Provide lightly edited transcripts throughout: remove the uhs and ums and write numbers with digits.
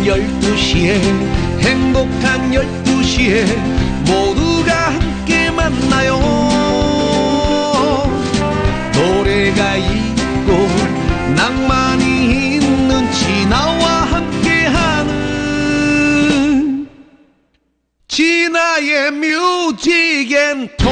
12시에 행복한 12시에 모두가 함께 만나요. 노래가 있고 낭만이 있는 진아와 함께하는 진아의 뮤직앤톡.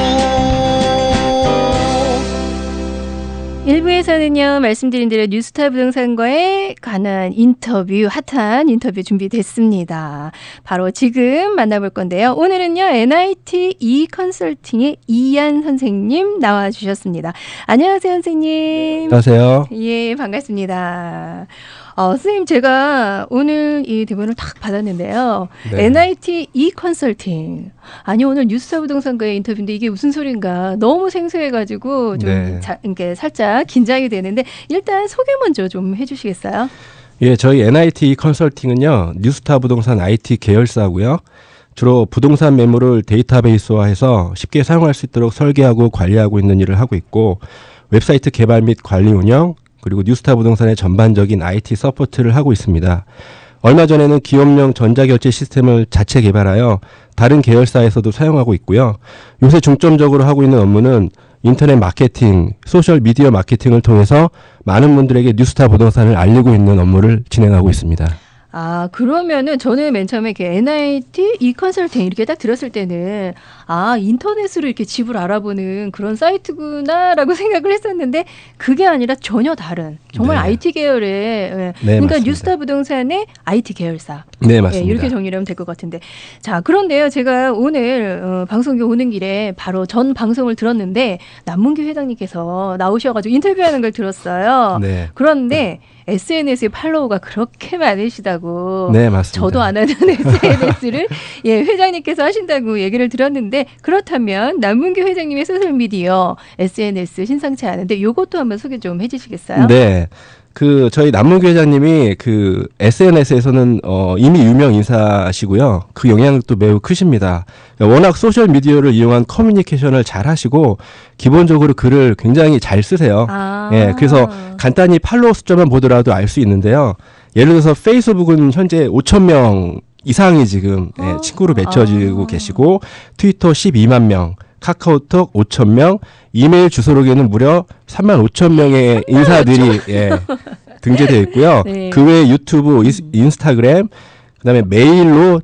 1부에서는요, 말씀드린 대로 뉴스타 부동산과의 관한 인터뷰, 핫한 인터뷰 준비됐습니다. 바로 지금 만나볼 건데요. 오늘은요, NIT E-컨설팅의 이한 선생님 나와주셨습니다. 안녕하세요, 선생님. 안녕하세요. 예, 반갑습니다. 선생님, 제가 오늘 이 대본을 딱 받았는데요. 네. NIT E-컨설팅. 아니, 오늘 뉴스타 부동산과의 인터뷰인데 이게 무슨 소린가 너무 생소해가지고 좀 네. 이렇게 살짝 긴장이 되는데 일단 소개 먼저 좀 해주시겠어요? 예, 저희 NIT 컨설팅은요, 뉴스타 부동산 IT 계열사고요. 주로 부동산 매물을 데이터베이스화해서 쉽게 사용할 수 있도록 설계하고 관리하고 있는 일을 하고 있고, 웹사이트 개발 및 관리 운영, 그리고 뉴스타 부동산의 전반적인 IT 서포트를 하고 있습니다. 얼마 전에는 기업용 전자결제 시스템을 자체 개발하여 다른 계열사에서도 사용하고 있고요. 요새 중점적으로 하고 있는 업무는 인터넷 마케팅, 소셜 미디어 마케팅을 통해서 많은 분들에게 뉴스타 부동산을 알리고 있는 업무를 진행하고 있습니다. 아, 그러면은 저는 맨 처음에 이렇게 NIT E-컨설팅 이렇게 딱 들었을 때는 인터넷으로 이렇게 집을 알아보는 그런 사이트구나라고 생각을 했었는데 그게 아니라 전혀 다른 정말 네. IT 계열의 네, 그러니까 맞습니다. 뉴스타 부동산의 IT 계열사. 네, 맞습니다. 이렇게 정리를 하면 될 것 같은데. 자, 그런데요. 제가 오늘 방송국에 오는 길에 바로 전 방송을 들었는데 남문규 회장님께서 나오셔가지고 인터뷰하는 걸 들었어요. 네. 그런데 SNS에 팔로워가 그렇게 많으시다고. 네, 맞습니다. 저도 안 하는 SNS를 회장님께서 하신다고 얘기를 들었는데 그렇다면 남문규 회장님의 소셜미디어 SNS 신상치 않은데 이것도 한번 소개 좀 해주시겠어요? 네. 저희 남문규 회장님이 SNS에서는 이미 유명 인사시고요. 그 영향력도 매우 크십니다. 워낙 소셜 미디어를 이용한 커뮤니케이션을 잘 하시고 기본적으로 글을 굉장히 잘 쓰세요. 예, 그래서 간단히 팔로워 숫자만 보더라도 알 수 있는데요. 예를 들어서 페이스북은 현재 5,000명 이상이 지금 친구로 맺혀지고 계시고, 트위터 12만 명, 카카오톡 5,000명, 이메일 주소록에는 무려 35,000명의 인사들이 등재되어 있고요. 네. 그 외에 유튜브, 인스타그램, 그다음에 메일로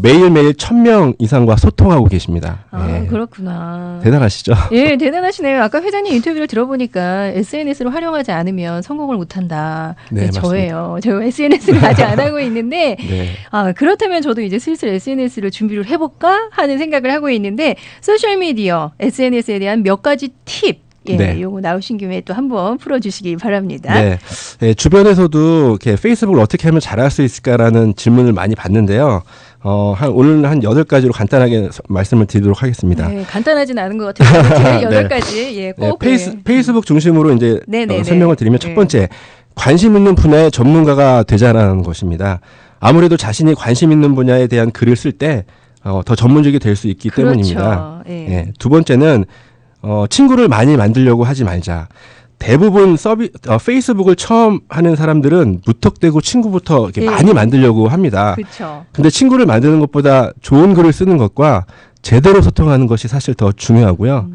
매일매일 1,000명 이상과 소통하고 계십니다. 그렇구나. 대단하시죠? 예, 대단하시네요. 아까 회장님 인터뷰를 들어보니까 SNS를 활용하지 않으면 성공을 못한다. 네, 저예요. 저 SNS를 아직 안 하고 있는데 네. 그렇다면 저도 이제 슬슬 SNS를 준비를 해볼까 하는 생각을 하고 있는데 소셜미디어, SNS에 대한 몇 가지 팁 네. 요거 나오신 김에 또 한번 풀어주시기 바랍니다. 네. 주변에서도 이렇게 페이스북을 어떻게 하면 잘할 수 있을까라는 질문을 많이 받는데요. 오늘 한 8가지로 간단하게 말씀을 드리도록 하겠습니다. 네, 간단하진 않은 것 같아요. 8가지. 꼭. 페이스북 중심으로 이제 설명을 드리면 첫 번째, 관심 있는 분야의 전문가가 되자라는 것입니다. 아무래도 자신이 관심 있는 분야에 대한 글을 쓸 때 더 전문적이 될 수 있기 때문입니다. 두 번째는 친구를 많이 만들려고 하지 말자. 대부분 페이스북을 처음 하는 사람들은 무턱대고 친구부터 이렇게 많이 만들려고 합니다. 그렇죠. 근데 친구를 만드는 것보다 좋은 글을 쓰는 것과 제대로 소통하는 것이 사실 더 중요하고요.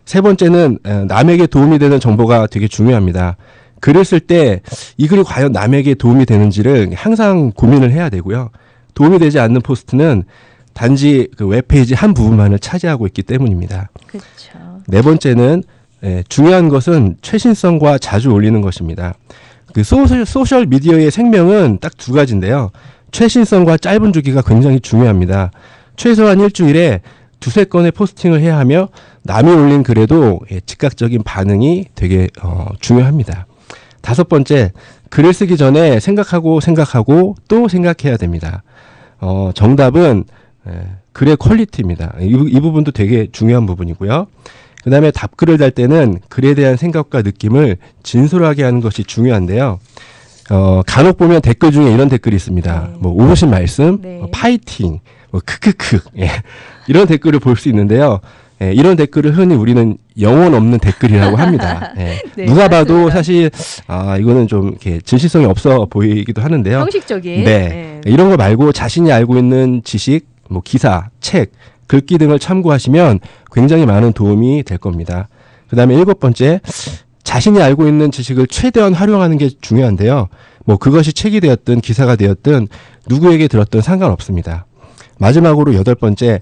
세 번째는 남에게 도움이 되는 정보가 되게 중요합니다. 글을 쓸 때 이 글이 과연 남에게 도움이 되는지를 항상 고민을 해야 되고요. 도움이 되지 않는 포스트는 단지 그 웹페이지 한 부분만을 차지하고 있기 때문입니다. 그렇죠. 네 번째는 중요한 것은 최신성과 자주 올리는 것입니다. 소셜 미디어의 생명은 딱 2가지인데요. 최신성과 짧은 주기가 굉장히 중요합니다. 최소한 일주일에 2-3건의 포스팅을 해야 하며 남이 올린 글에도 즉각적인 반응이 되게 중요합니다. 5번째, 글을 쓰기 전에 생각하고 또 생각해야 됩니다. 정답은 글의 퀄리티입니다. 이 부분도 되게 중요한 부분이고요. 그 다음에 답글을 달 때는 글에 대한 생각과 느낌을 진솔하게 하는 것이 중요한데요. 간혹 보면 댓글 중에 이런 댓글이 있습니다. 오신 말씀, 파이팅, 크크크, 이런 댓글을 볼 수 있는데요. 이런 댓글을 흔히 우리는 영혼 없는 댓글이라고 합니다. 누가 봐도 사실 이거는 좀 이렇게 진실성이 없어 보이기도 하는데요. 형식적인. 네. 이런 거 말고 자신이 알고 있는 지식, 뭐 기사, 책, 글귀 등을 참고하시면 굉장히 많은 도움이 될 겁니다. 그다음에 7번째, 자신이 알고 있는 지식을 최대한 활용하는 게 중요한데요. 뭐 그것이 책이 되었든 기사가 되었든 누구에게 들었든 상관없습니다. 마지막으로 8번째,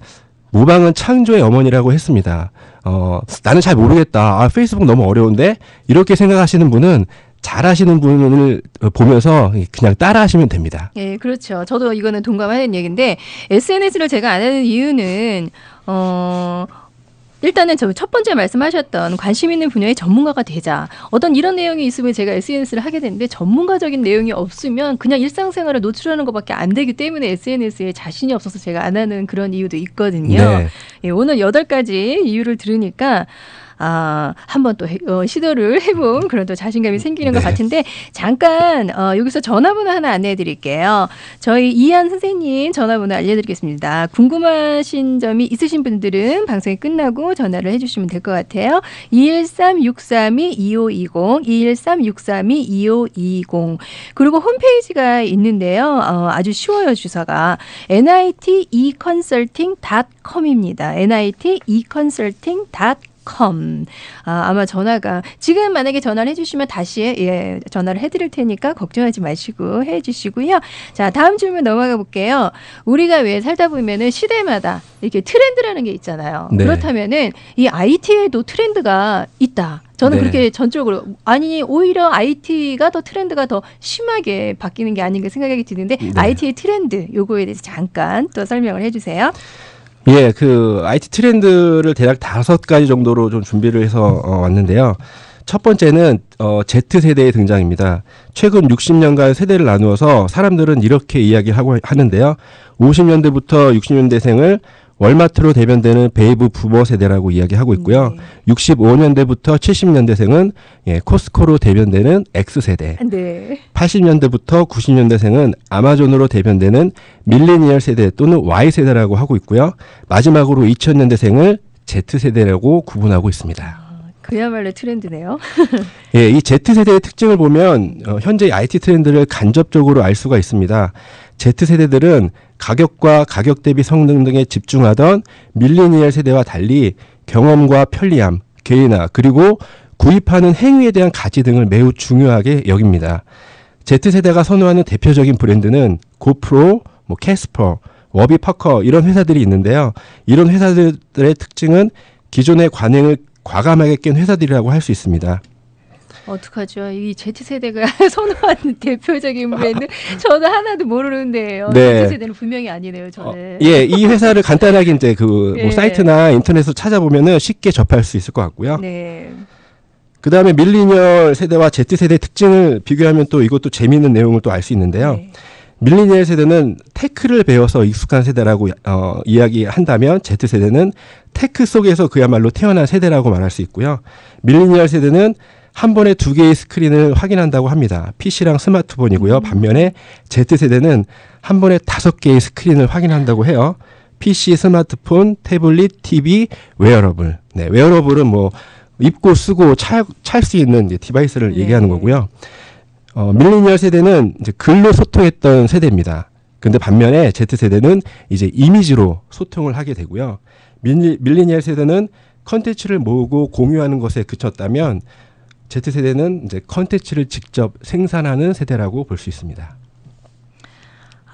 모방은 창조의 어머니라고 했습니다. 나는 잘 모르겠다. 아, 페이스북 너무 어려운데? 이렇게 생각하시는 분은 잘하시는 분을 보면서 그냥 따라하시면 됩니다. 예, 그렇죠. 저도 이거는 동감하는 얘기인데 SNS를 제가 안 하는 이유는 일단은 저 첫 번째 말씀하셨던 관심 있는 분야의 전문가가 되자. 어떤 이런 내용이 있으면 제가 SNS를 하게 되는데 전문가적인 내용이 없으면 그냥 일상생활을 노출하는 것밖에 안 되기 때문에 SNS에 자신이 없어서 제가 안 하는 그런 이유도 있거든요. 네. 예, 오늘 8가지 이유를 들으니까 한번 또 시도를 해본 그런 또 자신감이 생기는 것 같은데 잠깐 여기서 전화번호 하나 안내해 드릴게요. 저희 이한 선생님 전화번호 알려드리겠습니다. 궁금하신 점이 있으신 분들은 방송이 끝나고 전화를 해주시면 될 것 같아요. 213-632-2520 213-632-2520 그리고 홈페이지가 있는데요. 아주 쉬워요. 주소가 niteconsulting.com입니다. niteconsulting.com 아마 전화가 지금 만약에 전화를 해주시면 다시 전화를 해드릴 테니까 걱정하지 마시고 해주시고요. 자, 다음 질문 넘어가 볼게요. 우리가 왜 살다 보면은 시대마다 이렇게 트렌드라는 게 있잖아요. 네. 그렇다면은 이 IT에도 트렌드가 있다. 저는 네. 그렇게 전적으로 아니 오히려 IT가 더 트렌드가 더 심하게 바뀌는 게 아닌가 생각이 드는데 네. IT의 트렌드 요거에 대해서 잠깐 또 설명을 해주세요. 예, 그 IT 트렌드를 대략 5가지 정도로 좀 준비를 해서 왔는데요. 첫 번째는 Z세대의 등장입니다. 최근 60년간 세대를 나누어서 사람들은 이렇게 이야기하고 하는데요. 50년대부터 60년대생을 월마트로 대변되는 베이브 부머 세대라고 이야기하고 있고요. 65년대부터 70년대생은 코스코로 대변되는 X세대. 네. 80년대부터 90년대생은 아마존으로 대변되는 밀레니얼 세대 또는 Y세대라고 하고 있고요. 마지막으로 2000년대생을 Z세대라고 구분하고 있습니다. 그야말로 트렌드네요. 예, 이 Z세대의 특징을 보면 현재 IT 트렌드를 간접적으로 알 수가 있습니다. Z세대들은 가격과 가격 대비 성능 등에 집중하던 밀레니얼 세대와 달리 경험과 편리함, 개인화, 그리고 구입하는 행위에 대한 가치 등을 매우 중요하게 여깁니다. Z세대가 선호하는 대표적인 브랜드는 고프로, 캐스퍼, 워비파커 이런 회사들이 있는데요. 이런 회사들의 특징은 기존의 관행을 과감하게 깬 회사들이라고 할 수 있습니다. 어떡하죠? 이 Z세대가 선호하는 대표적인 브랜드 저도 하나도 모르는데요. 네. Z세대는 분명히 아니네요. 저는. 예, 이 회사를 간단하게 이제 예. 사이트나 인터넷으로 찾아보면은 쉽게 접할 수 있을 것 같고요. 네. 그 다음에 밀레니얼 세대와 Z세대의 특징을 비교하면 또 이것도 재미있는 내용을 또 알 수 있는데요. 네. 밀레니얼 세대는 테크를 배워서 익숙한 세대라고 이야기한다면 Z세대는 테크 속에서 그야말로 태어난 세대라고 말할 수 있고요. 밀레니얼 세대는 한 번에 2개의 스크린을 확인한다고 합니다. PC랑 스마트폰이고요. 반면에 Z세대는 한 번에 5개의 스크린을 확인한다고 해요. PC, 스마트폰, 태블릿, TV, 웨어러블. 네, 웨어러블은 뭐 입고 쓰고 찰 수 있는 디바이스를 네. 얘기하는 거고요. 밀레니얼 세대는 이제 글로 소통했던 세대입니다. 근데 반면에 Z세대는 이제 이미지로 소통을 하게 되고요. 밀레니얼 세대는 컨텐츠를 모으고 공유하는 것에 그쳤다면 Z세대는 이제 컨텐츠를 직접 생산하는 세대라고 볼 수 있습니다.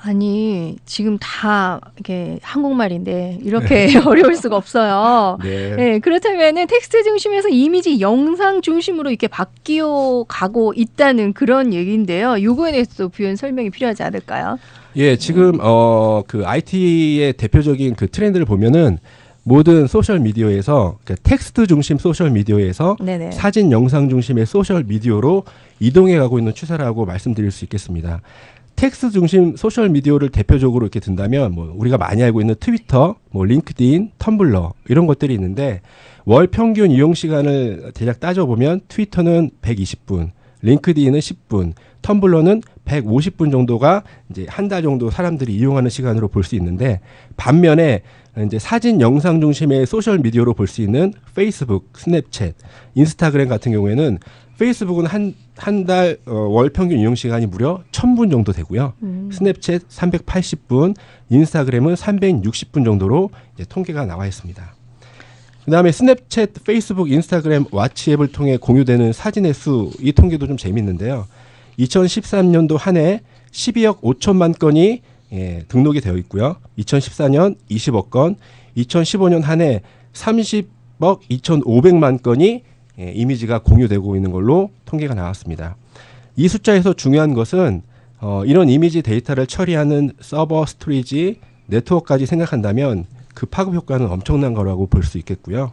아니 지금 다 이렇게 한국말인데 이렇게 어려울 수가 없어요. 네. 네, 그렇다면은 텍스트 중심에서 이미지, 영상 중심으로 이렇게 바뀌어 가고 있다는 그런 얘기인데요. 요거에 대해서 부연 설명이 필요하지 않을까요? 예, 지금 그 IT의 대표적인 그 트렌드를 보면은 모든 소셜 미디어에서 텍스트 중심 소셜 미디어에서 네네. 사진, 영상 중심의 소셜 미디어로 이동해 가고 있는 추세라고 말씀드릴 수 있겠습니다. 텍스트 중심 소셜 미디어를 대표적으로 이렇게 든다면 뭐 우리가 많이 알고 있는 트위터, 뭐 링크드인, 텀블러 이런 것들이 있는데 월 평균 이용 시간을 대략 따져보면 트위터는 120분, 링크드인은 10분, 텀블러는 150분 정도가 이제 한 달 정도 사람들이 이용하는 시간으로 볼 수 있는데 반면에 이제 사진, 영상 중심의 소셜 미디어로 볼 수 있는 페이스북, 스냅챗, 인스타그램 같은 경우에는 페이스북은 한 달 월 평균 이용 시간이 무려 1000분 정도 되고요. 스냅챗 380분, 인스타그램은 360분 정도로 이제 통계가 나와 있습니다. 그 다음에 스냅챗, 페이스북, 인스타그램, 왓치 앱을 통해 공유되는 사진의 수, 이 통계도 좀 재밌는데요. 2013년도 한 해 12억 5천만 건이 등록이 되어 있고요. 2014년 20억 건, 2015년 한 해 30억 2,500만 건이 이미지가 공유되고 있는 걸로 통계가 나왔습니다. 이 숫자에서 중요한 것은 이런 이미지 데이터를 처리하는 서버, 스토리지, 네트워크까지 생각한다면 그 파급 효과는 엄청난 거라고 볼 수 있겠고요.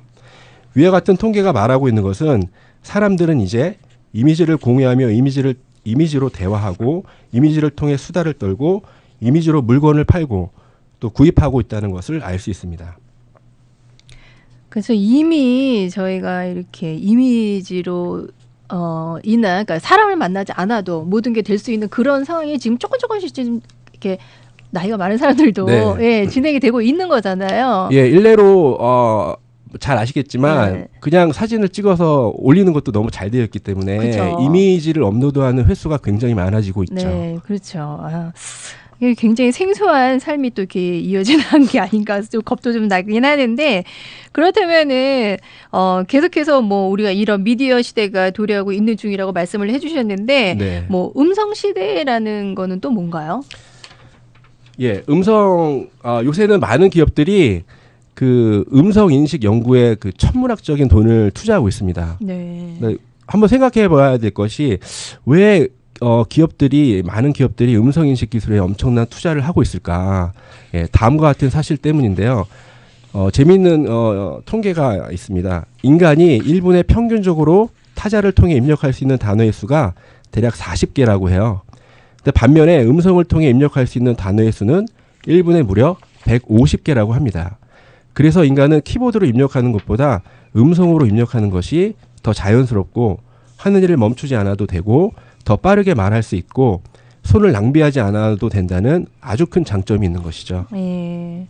위와 같은 통계가 말하고 있는 것은 사람들은 이제 이미지를 공유하며 이미지로 대화하고 이미지를 통해 수다를 떨고 이미지로 물건을 팔고 또 구입하고 있다는 것을 알 수 있습니다. 그래서 이미 저희가 이렇게 이미지로 그러니까 사람을 만나지 않아도 모든 게 될 수 있는 그런 상황이 지금 조금씩 지금 이렇게 나이가 많은 사람들도 네. 예, 진행이 되고 있는 거잖아요. 예, 일례로 잘 아시겠지만 네. 그냥 사진을 찍어서 올리는 것도 너무 잘 되어 있기 때문에 그쵸. 이미지를 업로드하는 횟수가 굉장히 많아지고 있죠. 네, 그렇죠. 이게 굉장히 생소한 삶이 또 이렇게 이어지는 게 아닌가 좀 겁도 좀 나긴 하는데 그렇다면은 계속해서 뭐 우리가 이런 미디어 시대가 도래하고 있는 중이라고 말씀을 해주셨는데 네. 뭐 음성 시대라는 거는 또 뭔가요? 예, 요새는 많은 기업들이 그 음성 인식 연구에 그 천문학적인 돈을 투자하고 있습니다. 네. 네, 한번 생각해 봐야 될 것이 왜 많은 기업들이 음성 인식 기술에 엄청난 투자를 하고 있을까? 예, 다음과 같은 사실 때문인데요. 재미있는 통계가 있습니다. 인간이 1분에 평균적으로 타자를 통해 입력할 수 있는 단어의 수가 대략 40개라고 해요. 근데 반면에 음성을 통해 입력할 수 있는 단어의 수는 1분에 무려 150개라고 합니다. 그래서 인간은 키보드로 입력하는 것보다 음성으로 입력하는 것이 더 자연스럽고 하는 일을 멈추지 않아도 되고 더 빠르게 말할 수 있고 손을 낭비하지 않아도 된다는 아주 큰 장점이 있는 것이죠. 예.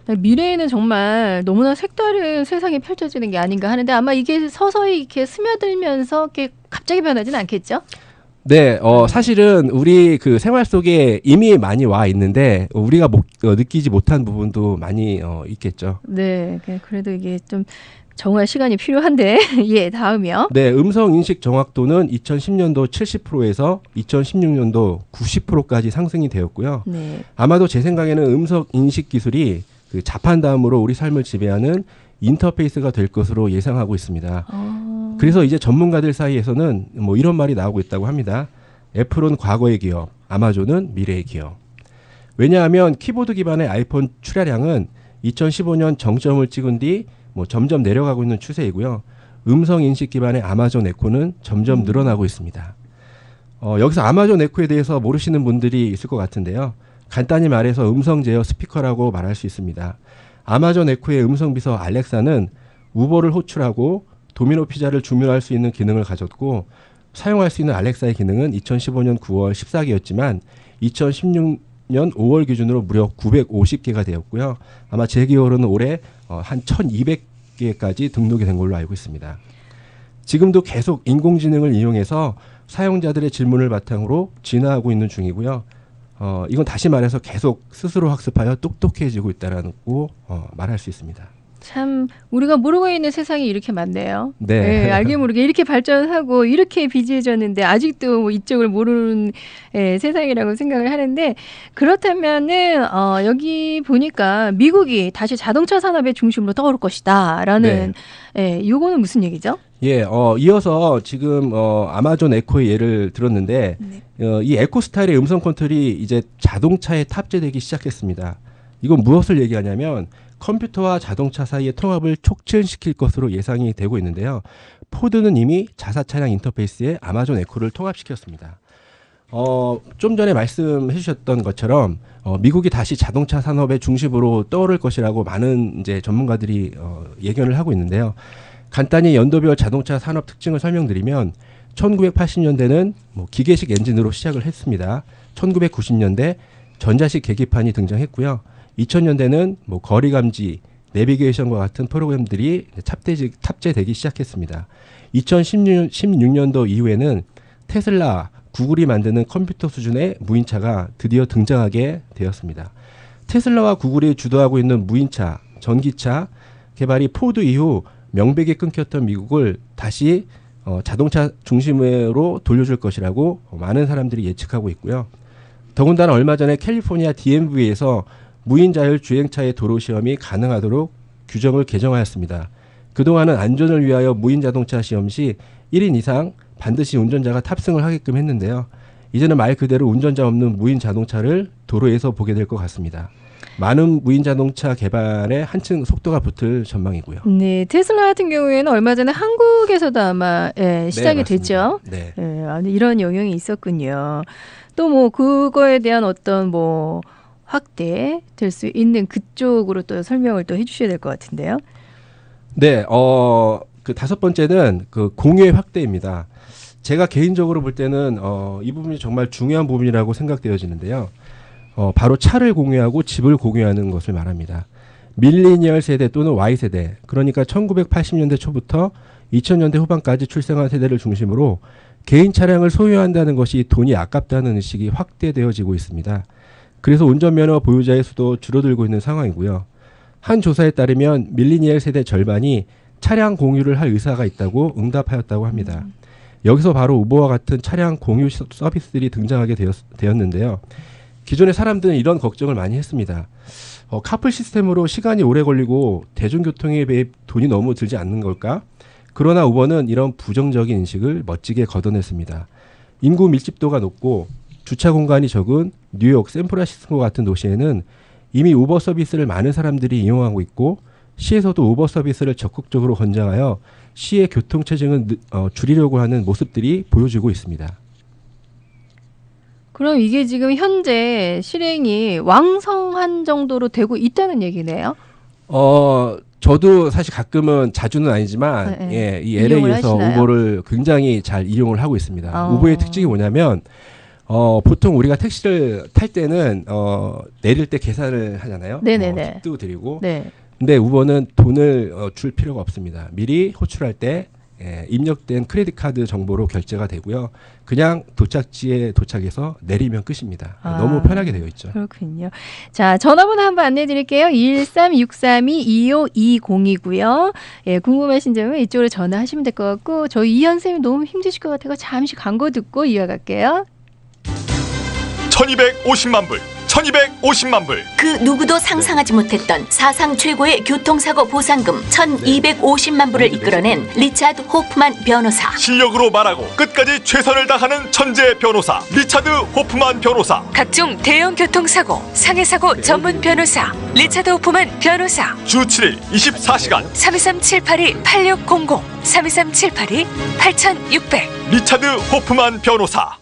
미래에는 정말 너무나 색다른 세상이 펼쳐지는 게 아닌가 하는데 아마 이게 서서히 이렇게 스며들면서 이렇게 갑자기 변하지는 않겠죠? 네, 사실은 우리 그 생활 속에 이미 많이 와 있는데 우리가 느끼지 못한 부분도 많이 있겠죠. 네. 그래도 이게 좀 정말 시간이 필요한데 예, 다음이요. 네, 음성 인식 정확도는 2010년도 70%에서 2016년도 90%까지 상승이 되었고요. 네. 아마도 제 생각에는 음성 인식 기술이 그 자판 다음으로 우리 삶을 지배하는 인터페이스가 될 것으로 예상하고 있습니다. 그래서 이제 전문가들 사이에서는 뭐 이런 말이 나오고 있다고 합니다. 애플은 과거의 기업, 아마존은 미래의 기업. 왜냐하면 키보드 기반의 아이폰 출하량은 2015년 정점을 찍은 뒤 뭐 점점 내려가고 있는 추세이고요. 음성 인식 기반의 아마존 에코는 점점 늘어나고 있습니다. 여기서 아마존 에코에 대해서 모르시는 분들이 있을 것 같은데요. 간단히 말해서 음성 제어 스피커라고 말할 수 있습니다. 아마존 에코의 음성 비서 알렉사는 우버를 호출하고 도미노 피자를 주문할 수 있는 기능을 가졌고 사용할 수 있는 알렉사의 기능은 2015년 9월 14개였지만 2016년 5월 기준으로 무려 950개가 되었고요. 아마 제 기억으로는 올해 한 1200개까지 등록이 된 걸로 알고 있습니다. 지금도 계속 인공지능을 이용해서 사용자들의 질문을 바탕으로 진화하고 있는 중이고요. 이건 다시 말해서 계속 스스로 학습하여 똑똑해지고 있다라고 말할 수 있습니다. 참 우리가 모르고 있는 세상이 이렇게 많네요. 네. 네, 알게 모르게 이렇게 발전하고 이렇게 비지해졌는데 아직도 뭐 이쪽을 모르는 세상이라고 생각을 하는데 그렇다면은 여기 보니까 미국이 다시 자동차 산업의 중심으로 떠오를 것이다라는 요거는 무슨 얘기죠? 예, 이어서 지금 아마존 에코의 예를 들었는데 이 에코 스타일의 음성 컨트롤이 이제 자동차에 탑재되기 시작했습니다. 이건 무엇을 얘기하냐면 컴퓨터와 자동차 사이의 통합을 촉진시킬 것으로 예상이 되고 있는데요. 포드는 이미 자사 차량 인터페이스에 아마존 에코를 통합시켰습니다. 좀 전에 말씀해 주셨던 것처럼 미국이 다시 자동차 산업의 중심으로 떠오를 것이라고 많은 이제 전문가들이 예견을 하고 있는데요. 간단히 연도별 자동차 산업 특징을 설명드리면 1980년대는 뭐 기계식 엔진으로 시작을 했습니다. 1990년대 전자식 계기판이 등장했고요. 2000년대는 뭐 거리 감지, 내비게이션과 같은 프로그램들이 탑재되기 시작했습니다. 2016년도 이후에는 테슬라, 구글이 만드는 컴퓨터 수준의 무인차가 드디어 등장하게 되었습니다. 테슬라와 구글이 주도하고 있는 무인차, 전기차 개발이 포드 이후 명백히 끊겼던 미국을 다시 자동차 중심으로 돌려줄 것이라고 많은 사람들이 예측하고 있고요. 더군다나 얼마 전에 캘리포니아 DMV에서 무인 자율 주행차의 도로 시험이 가능하도록 규정을 개정하였습니다. 그동안은 안전을 위하여 무인 자동차 시험 시 1인 이상 반드시 운전자가 탑승을 하게끔 했는데요. 이제는 말 그대로 운전자 없는 무인 자동차를 도로에서 보게 될 것 같습니다. 많은 무인 자동차 개발에 한층 속도가 붙을 전망이고요. 네, 테슬라 같은 경우에는 얼마 전에 한국에서도 아마 시작이 네, 됐죠. 네. 이런 영향이 있었군요. 또 뭐 그거에 대한 어떤 뭐 확대 될 수 있는 그쪽으로 또 설명을 또 해주셔야 될 것 같은데요. 네, 그 다섯 번째는 그 공유의 확대입니다. 제가 개인적으로 볼 때는 이 부분이 정말 중요한 부분이라고 생각되어지는데요. 바로 차를 공유하고 집을 공유하는 것을 말합니다. 밀리니얼 세대 또는 Y세대, 그러니까 1980년대 초부터 2000년대 후반까지 출생한 세대를 중심으로 개인 차량을 소유한다는 것이 돈이 아깝다는 의식이 확대되어지고 있습니다. 그래서 운전면허 보유자의 수도 줄어들고 있는 상황이고요. 한 조사에 따르면 밀리니얼 세대 절반이 차량 공유를 할 의사가 있다고 응답하였다고 합니다. 여기서 바로 우버와 같은 차량 공유 서비스들이 등장하게 되었는데요. 기존의 사람들은 이런 걱정을 많이 했습니다. 카풀 시스템으로 시간이 오래 걸리고 대중교통에 비해 돈이 너무 들지 않는 걸까? 그러나 우버는 이런 부정적인 인식을 멋지게 걷어냈습니다. 인구 밀집도가 높고 주차 공간이 적은 뉴욕, 샌프란시스코 같은 도시에는 이미 우버 서비스를 많은 사람들이 이용하고 있고 시에서도 우버 서비스를 적극적으로 권장하여 시의 교통체증을 줄이려고 하는 모습들이 보여지고 있습니다. 그럼 이게 지금 현재 실행이 왕성한 정도로 되고 있다는 얘기네요. 저도 사실 가끔은 자주는 아니지만 예, 이 LA에서 우버를 굉장히 잘 이용을 하고 있습니다. 우버의 특징이 뭐냐면 보통 우리가 택시를 탈 때는 내릴 때 계산을 하잖아요. 네네네. 팁도 드리고. 네. 근데 우버는 돈을 줄 필요가 없습니다. 미리 호출할 때 입력된 크레딧 카드 정보로 결제가 되고요. 그냥 도착지에 도착해서 내리면 끝입니다. 너무 편하게 되어 있죠. 그렇군요. 자, 전화번호 한번 안내해 드릴게요. 13632-2520이고요. 예, 궁금하신 점은 이쪽으로 전화하시면 될 것 같고 저희 이현 쌤이 너무 힘드실 것 같아서 잠시 광고 듣고 이어갈게요. 1250만 불, 1250만 불. 그 누구도 상상하지 못했던 사상 최고의 교통사고 보상금 1250만 불을 이끌어낸 리차드 호프만 변호사. 실력으로 말하고 끝까지 최선을 다하는 천재 변호사 리차드 호프만 변호사. 각종 대형 교통사고, 상해사고 전문 변호사 리차드 호프만 변호사. 주 7일 24시간 323-782-8600 323-782-8600 리차드 호프만 변호사.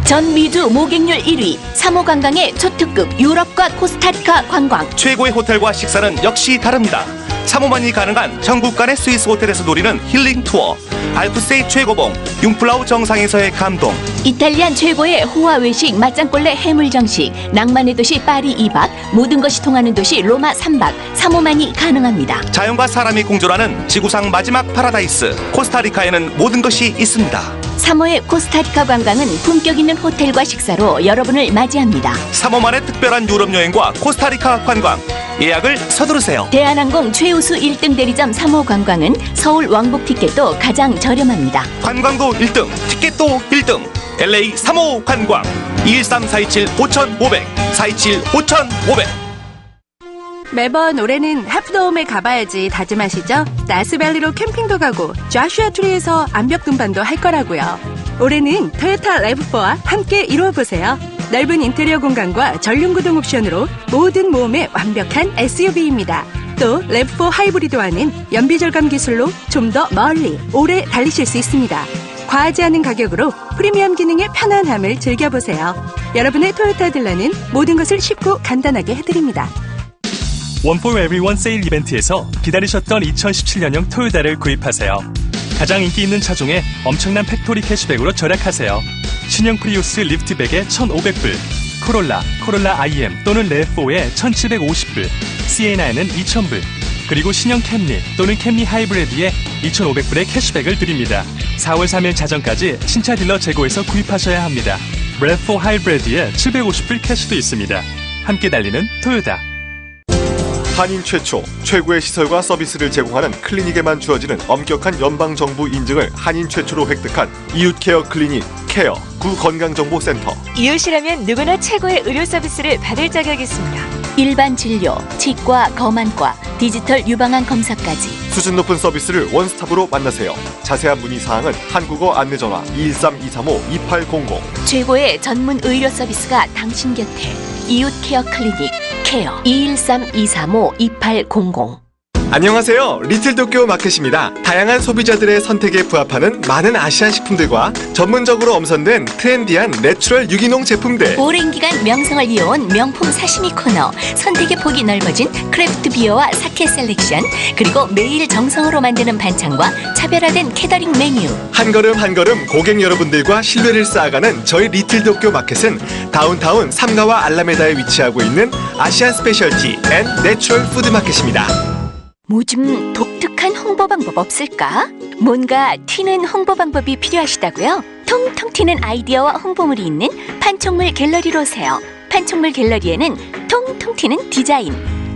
전 미주 모객률 1위 3호 관광의 초특급 유럽과 코스타리카 관광. 최고의 호텔과 식사는 역시 다릅니다. 3호만이 가능한 전국 간의 스위스 호텔에서 노리는 힐링 투어, 알프스의 최고봉 융플라우 정상에서의 감동, 이탈리안 최고의 호화 외식 맞짱꼴레 해물 정식, 낭만의 도시 파리 2박, 모든 것이 통하는 도시 로마 3박 3호만이 가능합니다. 자연과 사람이 공존하는 지구상 마지막 파라다이스 코스타리카에는 모든 것이 있습니다. 3호의 코스타리카 관광은 품격 있는 호텔과 식사로 여러분을 맞이합니다. 3호만의 특별한 유럽 여행과 코스타리카 관광, 예약을 서두르세요. 대한항공 최우수 1등 대리점 3호 관광은 서울 왕복 티켓도 가장 저렴합니다. 관광도 1등, 티켓도 1등. LA 3호 관광 213-427-5500 427-5500. 매번 올해는 하프더움에 가봐야지 다짐하시죠? 나스밸리로 캠핑도 가고 좌슈아 트리에서 암벽 등반도 할 거라고요. 올해는 토요타 RAV4와 함께 이루어보세요. 넓은 인테리어 공간과 전륜 구동 옵션으로 모든 모험에 완벽한 SUV입니다. 또 RAV4 하이브리드와는 연비 절감 기술로 좀 더 멀리 오래 달리실 수 있습니다. 과하지 않은 가격으로 프리미엄 기능의 편안함을 즐겨보세요. 여러분의 토요타 딜러는 모든 것을 쉽고 간단하게 해드립니다. 원 포 에브리원 세일 이벤트에서 기다리셨던 2017년형 토요타를 구입하세요. 가장 인기 있는 차종에 엄청난 팩토리 캐시백으로 절약하세요. 신형 프리우스 리프트백에 1,500불, 코롤라 IM 또는 RAV4에 1,750불, CA9은 2,000불, 그리고 신형 캠리 또는 캠리 하이브리드에 2,500불의 캐시백을 드립니다. 4월 3일 자정까지 신차 딜러 재고에서 구입하셔야 합니다. RAV4 하이브리드에 750불 캐시도 있습니다. 함께 달리는 토요타. 한인 최초, 최고의 시설과 서비스를 제공하는 클리닉에만 주어지는 엄격한 연방정부 인증을 한인 최초로 획득한 이웃케어 클리닉 케어 구건강정보센터. 이웃이라면 누구나 최고의 의료 서비스를 받을 자격이 있습니다. 일반 진료, 치과, 검안과, 디지털 유방암 검사까지 수준 높은 서비스를 원스톱으로 만나세요. 자세한 문의사항은 한국어 안내전화 213-235-2800. 최고의 전문 의료 서비스가 당신 곁에. 이웃케어 클리닉 케어 213-235-2800. 안녕하세요. 리틀도쿄 마켓입니다. 다양한 소비자들의 선택에 부합하는 많은 아시안 식품들과 전문적으로 엄선된 트렌디한 내추럴 유기농 제품들. 오랜 기간 명성을 이어온 명품 사시미 코너, 선택의 폭이 넓어진 크래프트 비어와 사케 셀렉션, 그리고 매일 정성으로 만드는 반찬과 차별화된 캐터링 메뉴. 한 걸음 한 걸음 고객 여러분들과 신뢰를 쌓아가는 저희 리틀도쿄 마켓은 다운타운 삼가와 알라메다에 위치하고 있는 아시안 스페셜티 앤 내추럴 푸드 마켓입니다. 요즘 독특한 홍보 방법 없을까? 뭔가 튀는 홍보 방법이 필요하시다고요? 통통 튀는 아이디어와 홍보물이 있는 판촉물 갤러리로 오세요. 판촉물 갤러리에는 통통 튀는 디자인,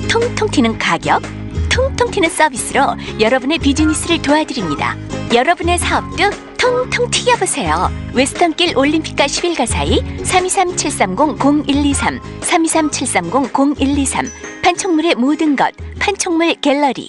통통 튀는 가격, 통통 튀는 서비스로 여러분의 비즈니스를 도와드립니다. 여러분의 사업도 통통 튀겨보세요. 웨스턴길 올림픽가 11가 사이 323-730-0123, 323-730-0123. 판촉물의 모든 것, 판촉물 갤러리.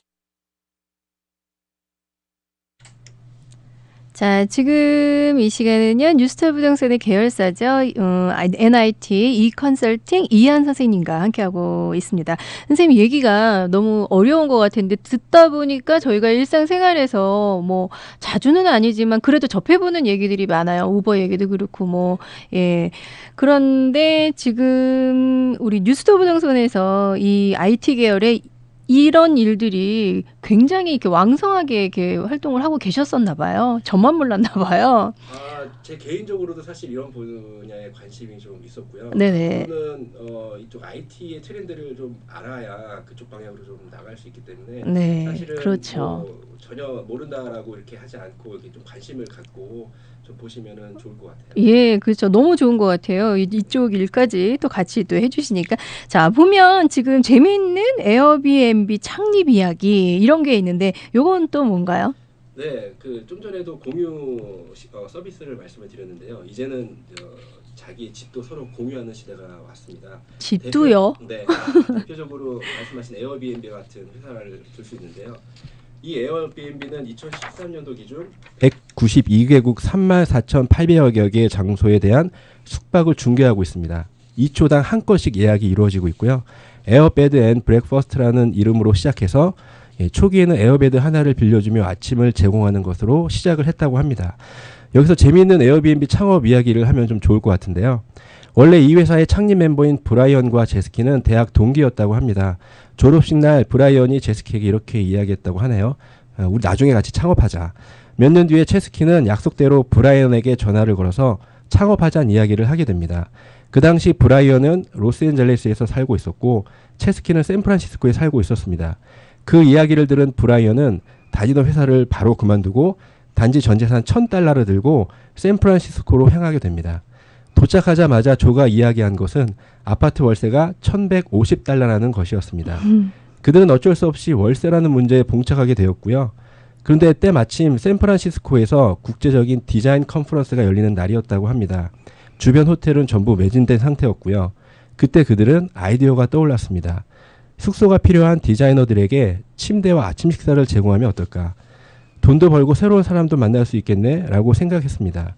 자, 지금 이 시간은요, 뉴스타 부동산의 계열사죠. NIT 이컨설팅 이한 선생님과 함께하고 있습니다. 선생님 얘기가 너무 어려운 것 같은데 듣다 보니까 저희가 일상생활에서 뭐 자주는 아니지만 그래도 접해보는 얘기들이 많아요. 우버 얘기도 그렇고 뭐 예. 그런데 지금 우리 뉴스타 부동산에서 이 IT 계열의 이런 일들이 굉장히 이렇게 왕성하게 이렇게 활동을 하고 계셨었나 봐요. 저만 몰랐나 봐요. 제 개인적으로도 사실 이런 분야에 관심이 좀 있었고요. 네네. 저는 이쪽 IT의 트렌드를 좀 알아야 그쪽 방향으로 좀 나갈 수 있기 때문에 네, 사실은 그렇죠. 뭐 전혀 모른다라고 이렇게 하지 않고 이렇게 좀 관심을 갖고 좀 보시면은 좋을 것 같아요. 예, 그렇죠. 너무 좋은 것 같아요. 이쪽 일까지 또 같이 또 해주시니까. 자, 보면 지금 재미있는 에어비앤비 창립 이야기 이런 게 있는데 요건 또 뭔가요? 네, 그 좀 전에도 공유 서비스를 말씀을 드렸는데요. 이제는 자기 집도 서로 공유하는 시대가 왔습니다. 집도요? 대표적으로 말씀하신 에어비앤비 같은 회사를 들 수 있는데요. 이 에어비앤비는 2013년도 기준 192개국 34,800여 개의 장소에 대한 숙박을 중개하고 있습니다. 2초당 한 건씩 예약이 이루어지고 있고요. 에어베드 앤 브렉퍼스트라는 이름으로 시작해서 초기에는 에어베드 하나를 빌려주며 아침을 제공하는 것으로 시작을 했다고 합니다. 여기서 재미있는 에어비앤비 창업 이야기를 하면 좀 좋을 것 같은데요. 원래 이 회사의 창립 멤버인 브라이언과 제스키는 대학 동기였다고 합니다. 졸업식 날 브라이언이 제스키에게 이렇게 이야기했다고 하네요. 우리 나중에 같이 창업하자. 몇 년 뒤에 제스키는 약속대로 브라이언에게 전화를 걸어서 창업하자는 이야기를 하게 됩니다. 그 당시 브라이언은 로스앤젤레스에서 살고 있었고 체스키는 샌프란시스코에 살고 있었습니다. 그 이야기를 들은 브라이언은 다니던 회사를 바로 그만두고 단지 전 재산 $1,000를 들고 샌프란시스코로 향하게 됩니다. 도착하자마자 조가 이야기한 것은 아파트 월세가 $1,150라는 것이었습니다. 그들은 어쩔 수 없이 월세라는 문제에 봉착하게 되었고요. 그런데 때마침 샌프란시스코에서 국제적인 디자인 컨퍼런스가 열리는 날이었다고 합니다. 주변 호텔은 전부 매진된 상태였고요. 그때 그들은 아이디어가 떠올랐습니다. 숙소가 필요한 디자이너들에게 침대와 아침 식사를 제공하면 어떨까? 돈도 벌고 새로운 사람도 만날 수 있겠네? 라고 생각했습니다.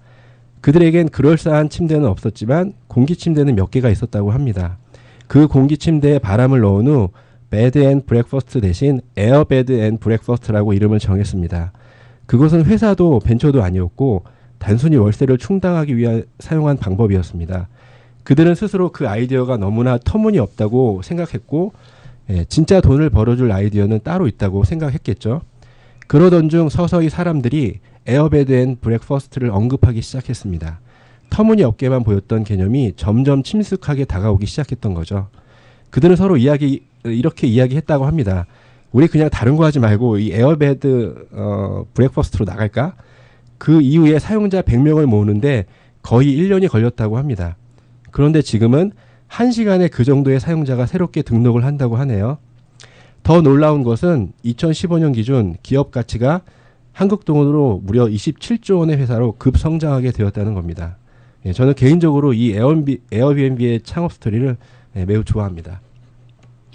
그들에겐 그럴싸한 침대는 없었지만 공기 침대는 몇 개가 있었다고 합니다. 그 공기 침대에 바람을 넣은 후 베드 앤 브렉퍼스트 대신 에어 베드 앤 브렉퍼스트라고 이름을 정했습니다. 그것은 회사도 벤처도 아니었고 단순히 월세를 충당하기 위해 사용한 방법이었습니다. 그들은 스스로 그 아이디어가 너무나 터무니없다고 생각했고 진짜 돈을 벌어줄 아이디어는 따로 있다고 생각했겠죠. 그러던 중 서서히 사람들이 에어베드 앤 브렉퍼스트를 언급하기 시작했습니다. 터무니없게만 보였던 개념이 점점 친숙하게 다가오기 시작했던 거죠. 그들은 서로 이렇게 이야기했다고 합니다. 우리 그냥 다른 거 하지 말고 이 에어베드 브렉퍼스트로 나갈까? 그 이후에 사용자 100명을 모으는데 거의 1년이 걸렸다고 합니다. 그런데 지금은 1시간에 그 정도의 사용자가 새롭게 등록을 한다고 하네요. 더 놀라운 것은 2015년 기준 기업 가치가 한국 돈으로 무려 27조 원의 회사로 급성장하게 되었다는 겁니다. 예, 저는 개인적으로 이 에어비앤비의 창업 스토리를 매우 좋아합니다.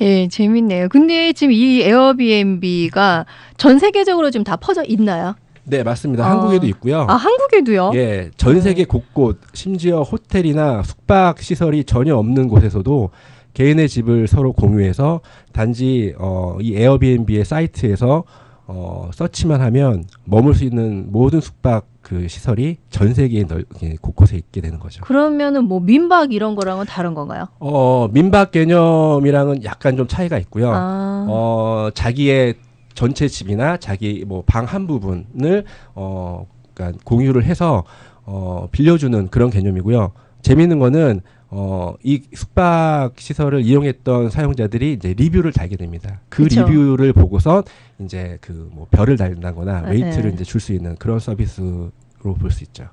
예, 재밌네요. 근데 지금 이 에어비앤비가 전 세계적으로 좀 다 퍼져 있나요? 네, 맞습니다. 한국에도 있고요. 아, 한국에도요? 예, 전 세계 곳곳, 심지어 호텔이나 숙박 시설이 전혀 없는 곳에서도 개인의 집을 서로 공유해서 단지 이 에어비앤비의 사이트에서 서치만 하면 머물 수 있는 모든 숙박 그 시설이 전 세계에 곳곳에 있게 되는 거죠. 그러면은 뭐 민박 이런 거랑은 다른 건가요? 민박 개념이랑은 약간 좀 차이가 있고요. 자기의 전체 집이나 자기 뭐 방 한 부분을 그러니까 공유를 해서 빌려주는 그런 개념이고요. 재미있는 거는 이 숙박 시설을 이용했던 사용자들이 이제 리뷰를 달게 됩니다. 그 그쵸. 리뷰를 보고서 이제 그 뭐 별을 달는다거나 네. 레이트를 이제 줄 수 있는 그런 서비스로 볼 수 있죠.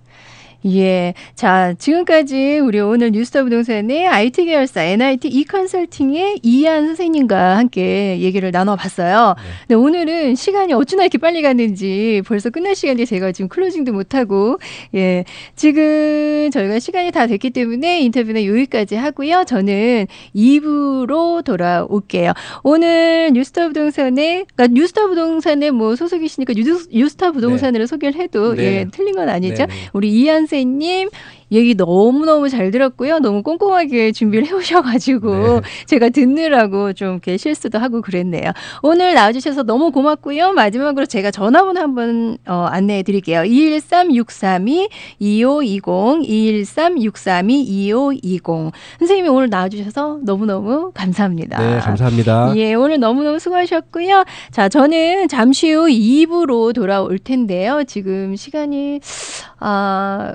예. 자, 지금까지 우리 오늘 뉴스타 부동산의 IT 계열사 NIT e컨설팅의 이한 선생님과 함께 얘기를 나눠봤어요. 네. 근데 오늘은 시간이 어찌나 이렇게 빨리 갔는지 벌써 끝날 시간인데 제가 지금 클로징도 못하고, 예. 지금 저희가 시간이 다 됐기 때문에 인터뷰는 여기까지 하고요. 저는 2부로 돌아올게요. 오늘 뉴스타 부동산의, 그러니까 뉴스타 부동산에 뭐 소속이시니까 뉴스타 부동산으로 소개를 해도 네. 예, 틀린 건 아니죠. 네. 우리 이한 선생님 얘기 너무너무 잘 들었고요. 너무 꼼꼼하게 준비를 해오셔가지고 네. 제가 듣느라고 좀 이렇게 실수도 하고 그랬네요. 오늘 나와주셔서 너무 고맙고요. 마지막으로 제가 전화번호 한번 안내해 드릴게요. 213-632-2520 213-632-2520 선생님이 오늘 나와주셔서 너무너무 감사합니다. 네, 감사합니다. 예, 오늘 너무너무 수고하셨고요. 자, 저는 잠시 후 2부로 돌아올 텐데요. 지금 시간이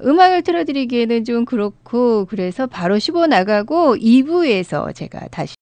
음악을 틀어드리기에는 좀 그렇고 그래서 바로 쉬고 나가고 2부에서 제가 다시